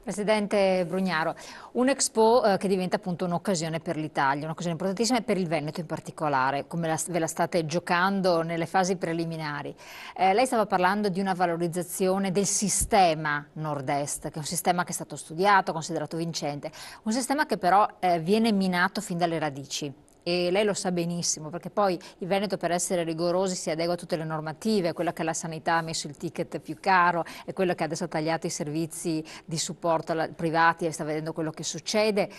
Presidente Brugnaro, un'Expo che diventa appunto un'occasione per l'Italia, un'occasione importantissima e per il Veneto in particolare, come ve la state giocando nelle fasi preliminari. Lei stava parlando di una valorizzazione del sistema Nord-Est, che è un sistema che è stato studiato, considerato vincente, un sistema che però viene minato fin dalle radici. E lei lo sa benissimo, perché poi il Veneto, per essere rigorosi, si adegua a tutte le normative, quella che la sanità ha messo il ticket più caro, è quella che adesso ha tagliato i servizi di supporto privati e sta vedendo quello che succede,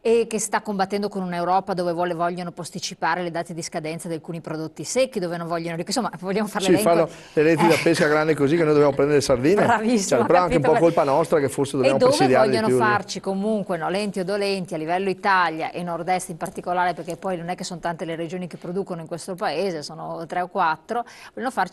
e che sta combattendo con un'Europa dove vogliono posticipare le date di scadenza di alcuni prodotti secchi, dove non vogliono, insomma, vogliamo fare l'elenco. Fanno le reti da pesca grandi così che noi dobbiamo prendere le sardine. Bravissimo, però anche un po' colpa nostra che forse dobbiamo presidiare di più. E dove vogliono farci comunque, nolenti o dolenti, a livello Italia e Nord-Est in particolare, perché poi non è che sono tante le regioni che producono in questo paese, sono 3 o 4, vogliono far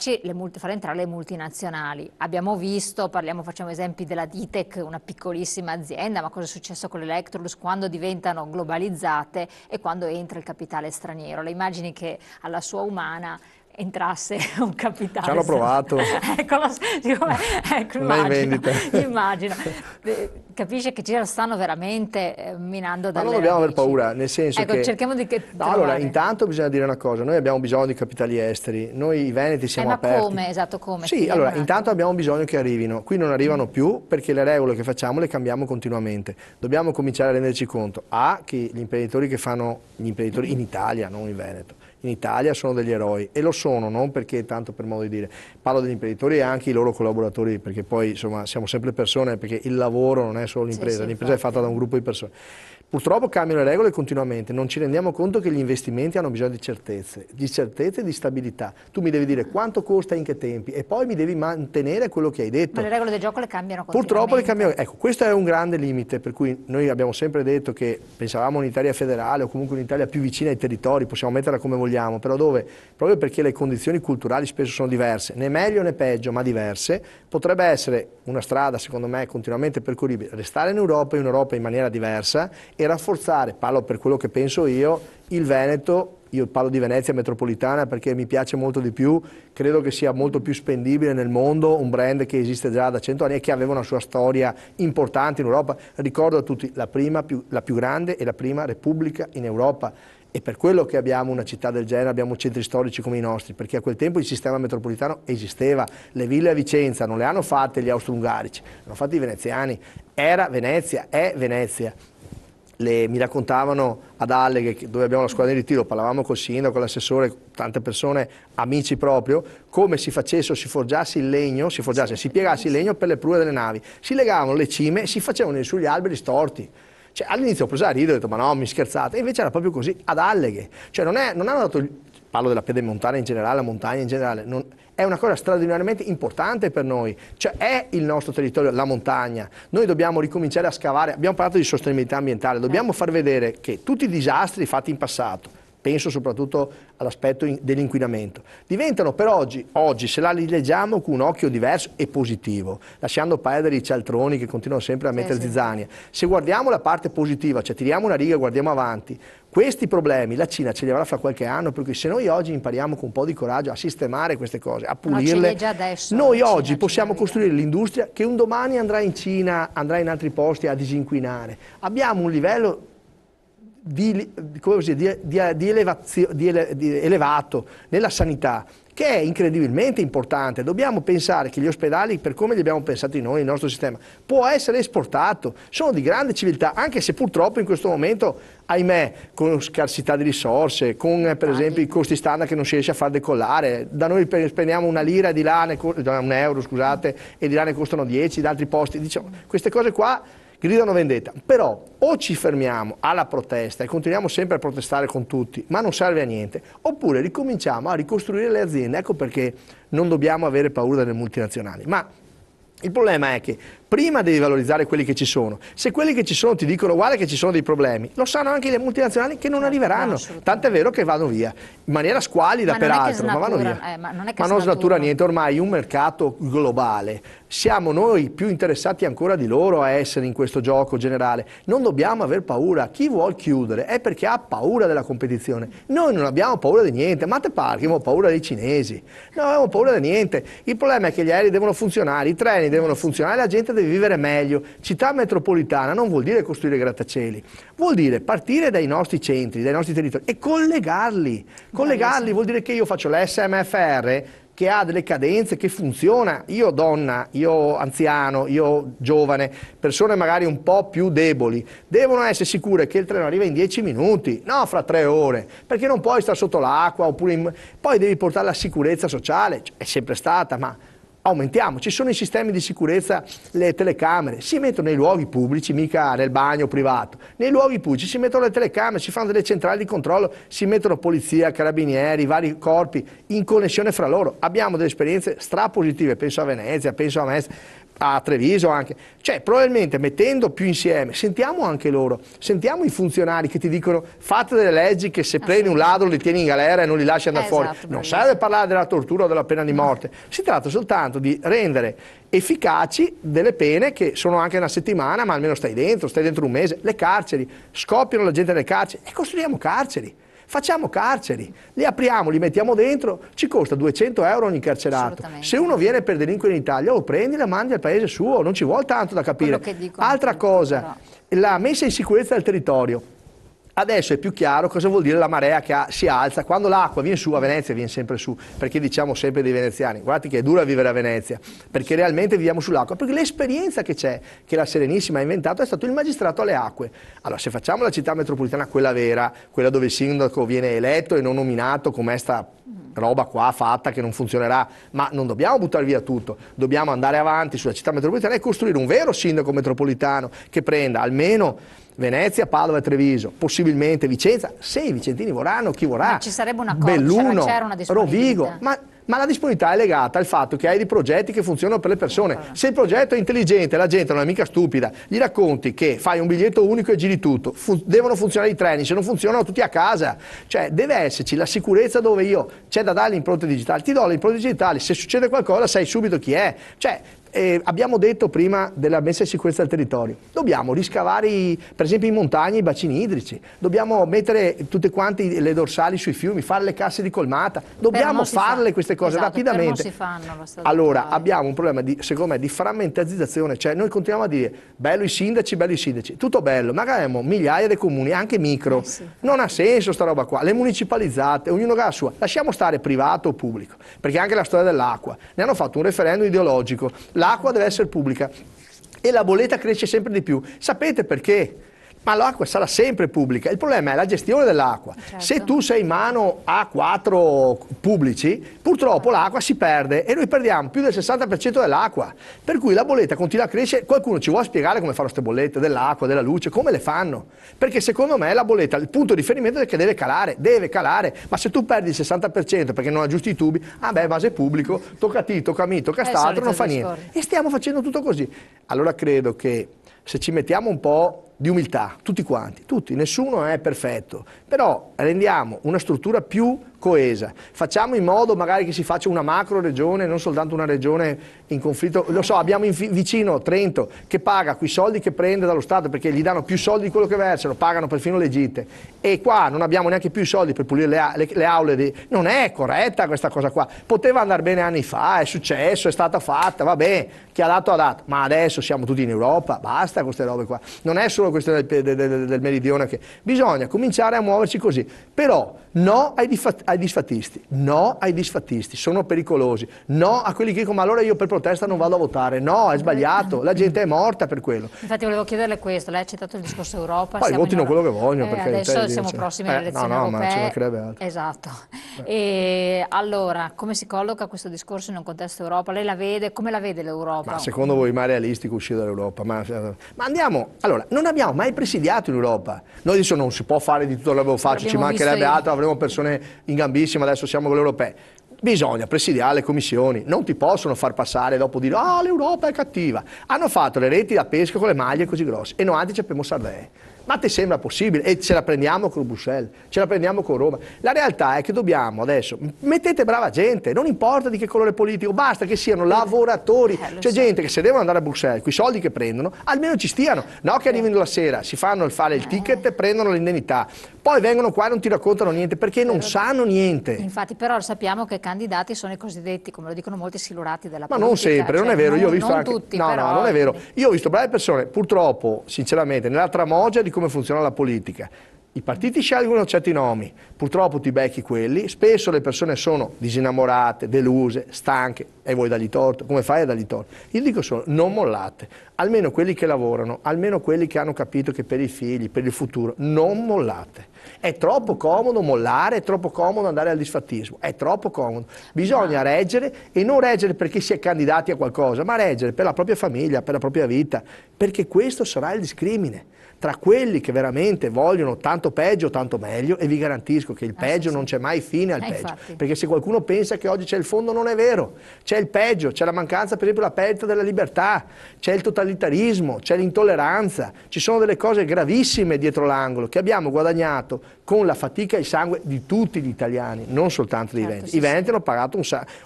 entrare le multinazionali. Abbiamo visto, facciamo esempi della Ditec, una piccolissima azienda, ma cosa è successo con l'Electrolux quando diventano globalizzate e quando entra il capitale straniero. Le immagini che alla sua umana entrasse un capitale. Ci hanno provato. Immagino. Capisce che ci stanno veramente minando dalle Ma non dobbiamo aver radici. paura, nel senso che... cerchiamo di allora, intanto bisogna dire una cosa, noi abbiamo bisogno di capitali esteri, noi i veneti siamo aperti. Ma come? Esatto, come? Sì, allora, intanto abbiamo bisogno che arrivino, qui non arrivano più perché le regole che facciamo le cambiamo continuamente, dobbiamo cominciare a renderci conto, che gli imprenditori che fanno, gli imprenditori in Italia, non in Veneto, in Italia sono degli eroi e lo sono, non perché tanto per modo di dire, parlo degli imprenditori e anche i loro collaboratori, perché poi insomma siamo sempre persone, perché il lavoro non è solo l'impresa, l'impresa è fatta da un gruppo di persone. Purtroppo cambiano le regole continuamente, non ci rendiamo conto che gli investimenti hanno bisogno di certezze e di stabilità. Tu mi devi dire quanto costa e in che tempi e poi mi devi mantenere quello che hai detto. Ma le regole del gioco le cambiano continuamente. Purtroppo le cambiano. Ecco, questo è un grande limite, per cui noi abbiamo sempre detto che pensavamo un'Italia federale o comunque un'Italia più vicina ai territori, possiamo metterla come vogliamo, però dove? Proprio perché le condizioni culturali spesso sono diverse, né meglio né peggio, ma diverse, potrebbe essere una strada, secondo me, continuamente percorribile, restare in Europa in maniera diversa e rafforzare, parlo per quello che penso io, il Veneto, io parlo di Venezia metropolitana perché mi piace molto di più, credo che sia molto più spendibile nel mondo, un brand che esiste già da 100 anni e che aveva una sua storia importante in Europa, ricordo a tutti, la più grande e la prima repubblica in Europa. E per quello che abbiamo una città del genere, abbiamo centri storici come i nostri, perché a quel tempo il sistema metropolitano esisteva, le ville a Vicenza non le hanno fatte gli austro-ungarici, le hanno fatte i veneziani, era Venezia, è Venezia. Mi raccontavano ad Alleghe, dove abbiamo la squadra di ritiro, parlavamo col sindaco, con l'assessore, tante persone, amici proprio, come si facesse o si forgiasse il legno, si piegasse il legno per le prue delle navi, si legavano le cime e si facevano sugli alberi storti. Cioè, all'inizio ho preso a ridere, ho detto ma no, mi scherzate, e invece era proprio così, ad Alleghe, cioè non hanno dato, parlo della pedemontana in generale, la montagna in generale, è una cosa straordinariamente importante per noi, cioè è il nostro territorio, la montagna, noi dobbiamo ricominciare a scavare, abbiamo parlato di sostenibilità ambientale, dobbiamo far vedere che tutti i disastri fatti in passato, penso soprattutto all'aspetto dell'inquinamento, diventano per oggi, se la rileggiamo con un occhio diverso e positivo, lasciando perdere i cialtroni che continuano sempre a mettere zizzania. Se guardiamo la parte positiva, cioè tiriamo una riga e guardiamo avanti, questi problemi la Cina ce li avrà fra qualche anno, perché se noi oggi impariamo con un po' di coraggio a sistemare queste cose, a pulirle, noi oggi possiamo costruire l'industria che un domani andrà in Cina, andrà in altri posti a disinquinare. Abbiamo un livello elevato nella sanità che è incredibilmente importante. Dobbiamo pensare che gli ospedali, per come li abbiamo pensati noi, il nostro sistema, può essere esportato, sono di grande civiltà, anche se purtroppo in questo momento, ahimè, con scarsità di risorse, con per esempio i costi standard che non si riesce a far decollare, da noi spendiamo una lira, di là un euro, scusate, e di là ne costano 10, da altri posti, diciamo, queste cose qua gridano vendetta, però o ci fermiamo alla protesta e continuiamo sempre a protestare con tutti, ma non serve a niente, oppure ricominciamo a ricostruire le aziende. Ecco perché non dobbiamo avere paura delle multinazionali. Ma il problema è che prima devi valorizzare quelli che ci sono. Se quelli che ci sono ti dicono guarda che ci sono dei problemi, lo sanno anche le multinazionali che non arriveranno. Tant'è vero che vanno via, in maniera squalida peraltro, ma vanno via. Ma non snatura niente, ormai un mercato globale. Siamo noi più interessati ancora di loro a essere in questo gioco generale. Non dobbiamo aver paura. Chi vuol chiudere è perché ha paura della competizione. Noi non abbiamo paura di niente. Ma te pare che abbiamo paura dei cinesi? Non abbiamo paura di niente. Il problema è che gli aerei devono funzionare, i treni devono funzionare, la gente deve deve vivere meglio. Città metropolitana non vuol dire costruire grattacieli, vuol dire partire dai nostri centri, dai nostri territori e collegarli. Collegarli vuol dire che io faccio l'SMFR che ha delle cadenze, che funziona, io donna, io anziano, io giovane, persone magari un po' più deboli, devono essere sicure che il treno arriva in 10 minuti, no fra 3 ore, perché non puoi stare sotto l'acqua, poi devi portare la sicurezza sociale, è sempre stata, ma aumentiamo, ci sono i sistemi di sicurezza, le telecamere, si mettono nei luoghi pubblici, mica nel bagno privato, nei luoghi pubblici si mettono le telecamere, si fanno delle centrali di controllo, si mettono polizia, carabinieri, vari corpi in connessione fra loro. Abbiamo delle esperienze strapositive, penso a Venezia, penso a Mestre, a Treviso anche, cioè probabilmente mettendo più insieme, sentiamo anche loro, sentiamo i funzionari che ti dicono fate delle leggi che se prendi un ladro li tieni in galera e non li lasci andare fuori, non serve parlare della tortura o della pena di morte, si tratta soltanto di rendere efficaci delle pene che sono anche una settimana, ma almeno stai dentro un mese, le carceri, scoppiano la gente nelle carceri e costruiamo carceri. Facciamo carceri, li apriamo, li mettiamo dentro, ci costa 200 euro ogni carcerato. Se uno viene per delinquere in Italia, lo prendi e la mandi al paese suo, non ci vuole tanto da capire. Altra cosa, la messa in sicurezza del territorio. Adesso è più chiaro cosa vuol dire la marea che si alza. Quando l'acqua viene su, a Venezia viene sempre su, perché diciamo sempre dei veneziani, guardate che è dura vivere a Venezia, perché realmente viviamo sull'acqua, perché l'esperienza che c'è, che la Serenissima ha inventato, è stato il magistrato alle acque. Allora se facciamo la città metropolitana quella vera, quella dove il sindaco viene eletto e non nominato come sta roba qua fatta che non funzionerà, ma non dobbiamo buttare via tutto, dobbiamo andare avanti sulla città metropolitana e costruire un vero sindaco metropolitano che prenda almeno Venezia, Padova e Treviso, possibilmente Vicenza, se i vicentini vorranno, chi vorrà, ma ci sarebbe un accordo, Belluno, c'era una disponibilità. Rovigo, ma la disponibilità è legata al fatto che hai dei progetti che funzionano per le persone. Se il progetto è intelligente, la gente non è mica stupida, gli racconti che fai un biglietto unico e giri tutto, devono funzionare i treni, se non funzionano tutti a casa, cioè deve esserci la sicurezza dove c'è da dare l'impronta digitale, ti do le impronte digitali, se succede qualcosa sai subito chi è, cioè abbiamo detto prima della messa in sicurezza del territorio, dobbiamo riscavare per esempio in montagna i bacini idrici, dobbiamo mettere tutte quante le dorsali sui fiumi, fare le casse di colmata, dobbiamo farle queste cose rapidamente. Non si fanno, allora abbiamo un problema secondo me di frammentazzazione, cioè noi continuiamo a dire bello i sindaci, tutto bello, magari abbiamo migliaia di comuni, anche micro, non ha senso sta roba qua, le municipalizzate, ognuno ha la sua, lasciamo stare privato o pubblico, perché anche la storia dell'acqua, ne hanno fatto un referendum ideologico, l'acqua deve essere pubblica e la bolletta cresce sempre di più. Sapete perché? Ma l'acqua sarà sempre pubblica, il problema è la gestione dell'acqua. Se tu sei in mano a 4 pubblici, purtroppo l'acqua si perde e noi perdiamo più del 60% dell'acqua. Per cui la bolletta continua a crescere, qualcuno ci vuole spiegare come fanno queste bollette dell'acqua, della luce, come le fanno? Perché secondo me la bolletta, il punto di riferimento è che deve calare, ma se tu perdi il 60% perché non aggiusti i tubi, base pubblico, tocca a te, tocca a me, tocca a st'altro, non fa niente. E stiamo facendo tutto così. Allora credo che se ci mettiamo un po' di umiltà, tutti quanti, nessuno è perfetto, però rendiamo una struttura più coesa, facciamo in modo magari che si faccia una macro regione, non soltanto una regione in conflitto, lo so, abbiamo vicino Trento che paga quei soldi che prende dallo Stato perché gli danno più soldi di quello che versano, pagano perfino le gite e qua non abbiamo neanche più i soldi per pulire le aule, non è corretta questa cosa qua, poteva andare bene anni fa, è successo, è stata fatta, vabbè, chi ha dato, ma adesso siamo tutti in Europa, basta con queste robe qua, non è solo questione del meridione, che bisogna cominciare a muoverci così, però no ai disfattisti, sono pericolosi, no a quelli che dicono ma allora io per protesta non vado a votare, no, è sbagliato, la gente è morta per quello. Infatti volevo chiederle questo, lei ha citato il discorso Europa. Poi votino quello che vogliono. Perché adesso siamo prossimi alle elezioni europee. Ma ci mancherebbe altro. Esatto. E allora, come si colloca questo discorso in un contesto Europa? Lei la vede, come la vede l'Europa? Ma secondo voi è realistico uscire dall'Europa? Ma andiamo, allora, non abbiamo mai presidiato in Europa, noi adesso non si può fare di tutto quello che avevo fatto, ci mancherebbe altro, avremo persone in gambissima, adesso siamo con le europee. Bisogna presidiare le commissioni, non ti possono far passare dopo dire l'Europa è cattiva. Hanno fatto le reti da pesca con le maglie così grosse e noi ci abbiamo Sardegna. Ma ti sembra possibile? E ce la prendiamo con Bruxelles, ce la prendiamo con Roma. La realtà è che dobbiamo adesso, mettete brava gente, non importa di che colore politico, basta che siano lavoratori, c'è gente che se devono andare a Bruxelles, quei soldi che prendono, almeno ci stiano, no che arrivino la sera, si fanno fare il ticket e prendono l'indennità, poi vengono qua e non ti raccontano niente perché non sanno niente. Infatti però sappiamo che i candidati sono i cosiddetti, come lo dicono molti, silurati della politica. Ma non sempre, non è vero, io ho visto non anche... tutti, no, però... no, non è vero. Io ho visto brave persone, purtroppo, sinceramente, nella tramogia di come funziona la politica. I partiti scelgono certi nomi, purtroppo ti becchi quelli, spesso le persone sono disinnamorate, deluse, stanche, e vuoi dargli torto, come fai a dargli torto? Io dico solo, non mollate, almeno quelli che lavorano, almeno quelli che hanno capito che per i figli, per il futuro, non mollate. È troppo comodo mollare, è troppo comodo andare al disfattismo, è troppo comodo. Bisogna reggere, e non reggere perché si è candidati a qualcosa, ma reggere per la propria famiglia, per la propria vita, perché questo sarà il discrimine tra quelli che veramente vogliono tanto peggio o tanto meglio, e vi garantisco che il peggio non c'è mai fine al peggio, infatti. perché se qualcuno pensa che oggi c'è il fondo non è vero, c'è il peggio, c'è la mancanza, per esempio la perdita della libertà, c'è il totalitarismo, c'è l'intolleranza, ci sono delle cose gravissime dietro l'angolo che abbiamo guadagnato con la fatica e il sangue di tutti gli italiani, non soltanto dei veneti. I veneti hanno pagato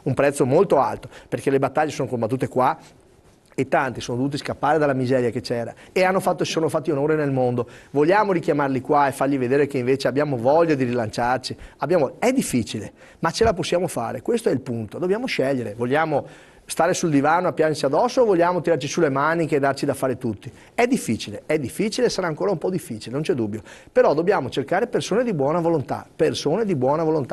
un prezzo molto alto, perché le battaglie sono combattute qua, e tanti sono dovuti scappare dalla miseria che c'era e sono fatti onore nel mondo. Vogliamo richiamarli qua e fargli vedere che invece abbiamo voglia di rilanciarci? È difficile, ma ce la possiamo fare, questo è il punto. Dobbiamo scegliere, vogliamo stare sul divano a piangersi addosso o vogliamo tirarci sulle maniche e darci da fare tutti? È difficile, sarà ancora un po' difficile, non c'è dubbio, però dobbiamo cercare persone di buona volontà,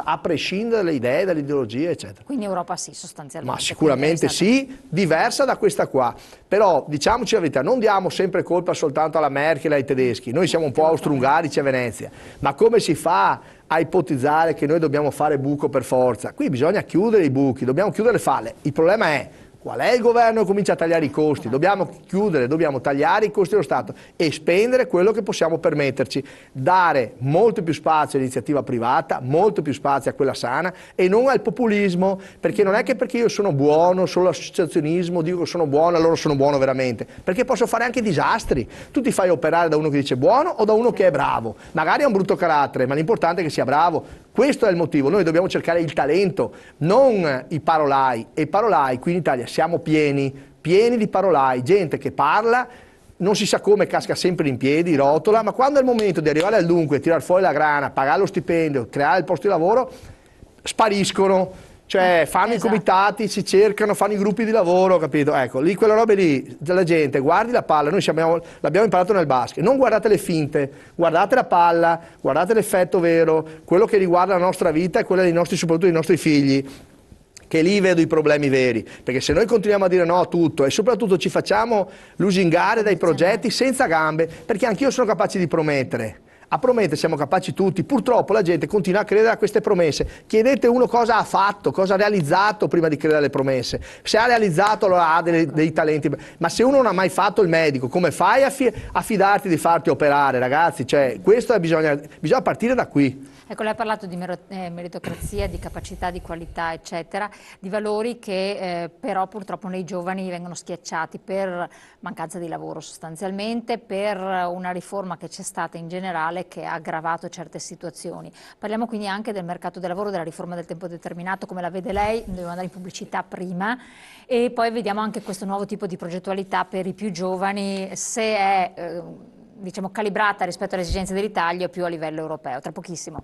a prescindere dalle idee, dalle ideologie, eccetera. Quindi Europa sì, sostanzialmente. Ma sicuramente sì, diversa da questa qua, però diciamoci la verità, non diamo sempre colpa soltanto alla Merkel e ai tedeschi, noi siamo un po' austro-ungarici a Venezia, ma come si fa a ipotizzare che noi dobbiamo fare buco per forza? Qui bisogna chiudere i buchi, dobbiamo chiudere le falle. Il problema è: qual è il governo che comincia a tagliare i costi? Dobbiamo chiudere, dobbiamo tagliare i costi dello Stato e spendere quello che possiamo permetterci, dare molto più spazio all'iniziativa privata, molto più spazio a quella sana e non al populismo, perché non è che perché io sono buono, solo l'associazionismo, dico che sono buono, allora sono buono veramente, perché posso fare anche disastri. Tu ti fai operare da uno che dice buono o da uno che è bravo, magari ha un brutto carattere, ma l'importante è che sia bravo. Questo è il motivo, noi dobbiamo cercare il talento, non i parolai, e i parolai qui in Italia siamo pieni di parolai, gente che parla, non si sa come, casca sempre in piedi, rotola, ma quando è il momento di arrivare al dunque, tirare fuori la grana, pagare lo stipendio, creare il posto di lavoro, spariscono. Cioè fanno i comitati, si cercano, fanno i gruppi di lavoro, capito? Ecco, lì quella roba lì, della gente, guardi la palla, noi l'abbiamo imparato nel basket, non guardate le finte, guardate la palla, guardate l'effetto vero, quello che riguarda la nostra vita e quella dei nostri, soprattutto dei nostri figli, che lì vedo i problemi veri, perché se noi continuiamo a dire no a tutto e soprattutto ci facciamo lusingare dai progetti senza gambe, perché anch'io sono capace di promettere. A promettere siamo capaci tutti, purtroppo la gente continua a credere a queste promesse. Chiedete uno cosa ha fatto, cosa ha realizzato prima di credere alle promesse. Se ha realizzato allora ha dei talenti, ma se uno non ha mai fatto il medico, come fai a fidarti di farti operare, ragazzi? Cioè, questo bisogna partire da qui. Ecco, lei ha parlato di meritocrazia, di capacità, di qualità, eccetera, di valori che però purtroppo nei giovani vengono schiacciati per mancanza di lavoro sostanzialmente, per una riforma che c'è stata in generale che ha aggravato certe situazioni. Parliamo quindi anche del mercato del lavoro, della riforma del tempo determinato, come la vede lei, dobbiamo andare in pubblicità prima, e poi vediamo anche questo nuovo tipo di progettualità per i più giovani, se è diciamo calibrata rispetto alle esigenze dell'Italia o più a livello europeo. Tra pochissimo.